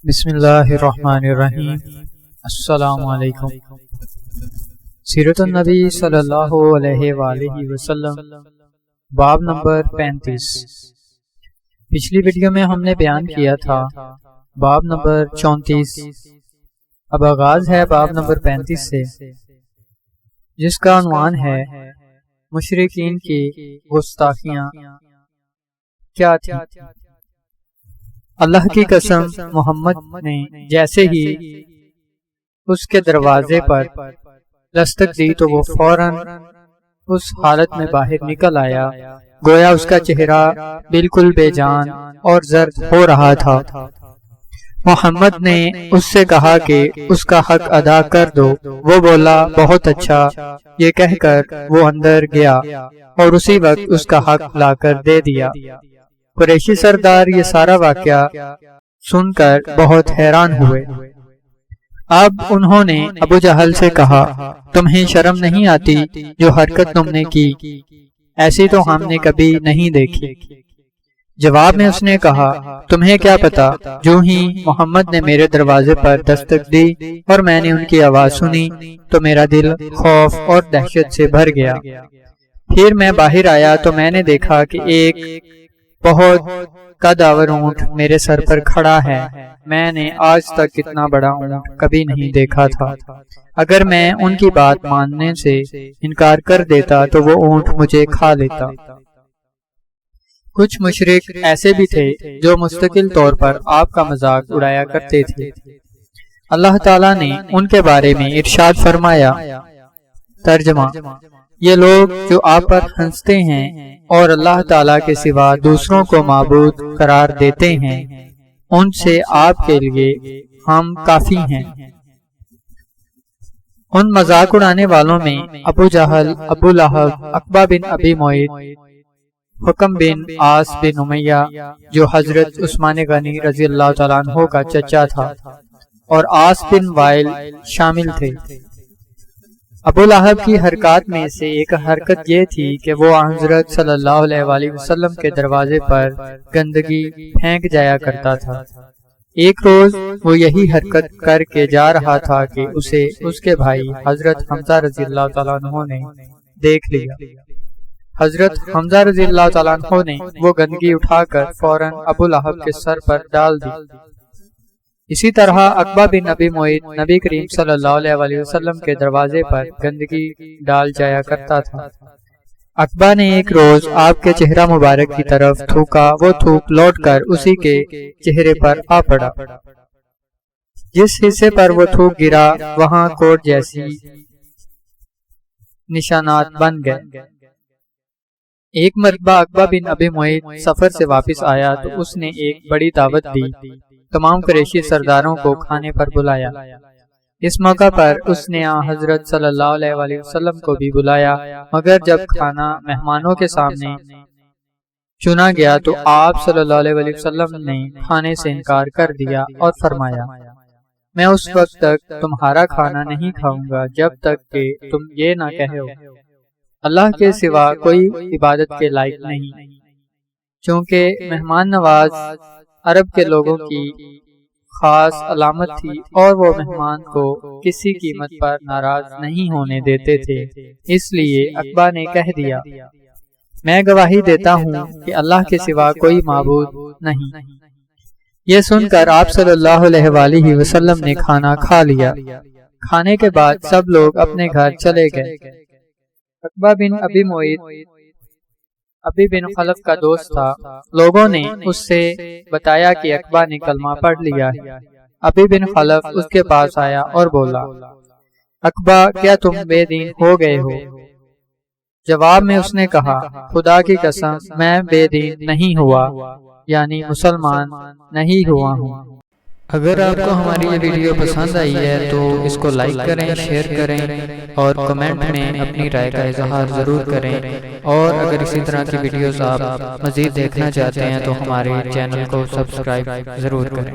بسم اللہ الرحمن الرحیم۔ السلام علیکم۔ سیرت النبی صلی اللہ علیہ وآلہ وسلم، باب نمبر 35۔ پچھلی ویڈیو میں ہم نے بیان کیا تھا باب نمبر 34۔ اب آغاز ہے باب نمبر 35 سے، جس کا عنوان ہے مشرکین کی گستاخیاں کیا تھی۔ اللہ کی قسم، محمد نے جیسے ہی اس کے دروازے پر دستک دی تو وہ فوراً اس حالت میں باہر نکل آیا گویا اس کا چہرہ بالکل بے جان اور زرد ہو رہا تھا۔ محمد نے اس سے کہا کہ اس کا حق ادا کر دو۔ وہ بولا بہت اچھا۔ یہ کہہ کر وہ اندر گیا اور اسی وقت اس کا حق لا کر دے دیا۔ قریشی سردار یہ سارا واقعہ سن کر بہت حیران ہوئے۔ اب انہوں نے ابو جہل سے کہا، تمہیں شرم نہیں آتی جو حرکت تم نے کی؟ ایسی تو ہم نے کبھی نہیں دیکھی۔ جواب میں اس نے کہا، تمہیں کیا پتا؟ جو ہی محمد نے میرے دروازے پر دستک دی اور میں نے ان کی آواز سنی تو میرا دل خوف اور دہشت سے بھر گیا۔ پھر میں باہر آیا تو میں نے دیکھا کہ ایک بہت قدآور اونٹ میرے سر پر کھڑا ہے۔ میں نے آج تک اتنا بڑا اونٹ کبھی نہیں دیکھا تھا۔ اگر میں ان کی بات ماننے سے انکار کر دیتا تو وہ اونٹ مجھے کھا لیتا۔ کچھ مشرک ایسے بھی تھے جو مستقل طور پر آپ کا مذاق اڑایا کرتے تھے۔ اللہ تعالیٰ نے ان کے بارے میں ارشاد فرمایا، ترجمہ: یہ لوگ جو آپ پر ہنستے ہیں اور اللہ تعالیٰ کے سوا دوسروں کو معبود قرار دیتے ہیں، ان سے آپ کے لیے ہم کافی ہیں۔ ان مذاق اڑانے والوں میں ابو جہل، ابو لہب، عقبہ بن ابی معیط، حکم بن عاص بن امیہ جو حضرت عثمان غنی رضی اللہ تعالیٰ عنہ کا چچا تھا، اور عاص بن وائل شامل تھے۔ ابو لہب کی حرکات میں سے ایک حرکت یہ تھی کہ وہ حضرت صلی اللہ علیہ وآلہ وسلم کے دروازے پر گندگی پھینک جایا کرتا تھا۔ ایک روز وہ یہی حرکت کر کے جا رہا تھا کہ اسے اس کے بھائی حضرت حمزہ رضی اللہ تعالیٰ عنہ نے دیکھ لیا۔ حضرت حمزہ رضی اللہ تعالیٰ عنہ نے وہ گندگی اٹھا کر فوراً ابو لہب کے سر پر ڈال دی۔ اسی طرح عقبہ بن ابی معیط نبی کریم صلی اللہ علیہ وآلہ وسلم کے دروازے پر گندگی ڈال جایا کرتا تھا۔ عقبہ نے ایک روز آپ کے چہرہ مبارک کی طرف تھوکا، وہ تھوک لوٹ کر اسی کے چہرے پر آ پڑا۔ جس حصے پر وہ تھوک گرا وہاں کوٹ جیسی نشانات بن گئے۔ ایک مرتبہ عقبہ بن ابی معیط سفر سے واپس آیا تو اس نے ایک بڑی دعوت دی، تمام قریشی سرداروں کو کھانے پر بلایا۔ اس موقع پر اس نے حضرت صلی اللہ علیہ وآلہ وسلم کو بھی بلایا، مگر جب کھانا مہمانوں کے سامنے چنا گیا تو آپ صلی اللہ علیہ وآلہ وسلم نے کھانے سے انکار کر دیا اور فرمایا، میں اس وقت تک تمہارا کھانا نہیں کھاؤں گا جب تک کہ تم یہ نہ کہو اللہ کے سوا کوئی عبادت کے لائق نہیں۔ چونکہ مہمان نواز عرب کے لوگوں کی خاص علامت تھی اور وہ مہمان کو کسی قیمت پر ناراض نہیں ہونے دیتے تھے، اس لیے عقبہ نے کہہ دیا، میں گواہی دیتا ہوں کہ اللہ کے سوا کوئی معبود نہیں۔ یہ سن کر آپ صلی اللہ علیہ وآلہ وسلم نے کھانا کھا لیا۔ کھانے کے بعد سب لوگ اپنے گھر چلے گئے۔ عقبہ بن ابی معیط ابی بن خلف کا دوست تھا۔ لوگوں نے اس سے بتایا کہ عقبہ نے کلمہ پڑھ لیا ہے۔ ابی بن خلف اس کے پاس آیا اور بولا، عقبہ کیا تم بے دین ہو گئے ہو؟ جواب میں اس نے کہا، خدا کی قسم میں بے دین نہیں ہوا، یعنی مسلمان نہیں ہوا ہوں۔ اگر آپ کو ہماری یہ ویڈیو پسند آئی ہے تو اس کو لائک کریں، شیئر کریں اور کمنٹ میں اپنی رائے کا اظہار ضرور کریں، اور اگر اسی طرح کی ویڈیوز آپ مزید دیکھنا چاہتے ہیں تو ہمارے چینل کو سبسکرائب ضرور کریں۔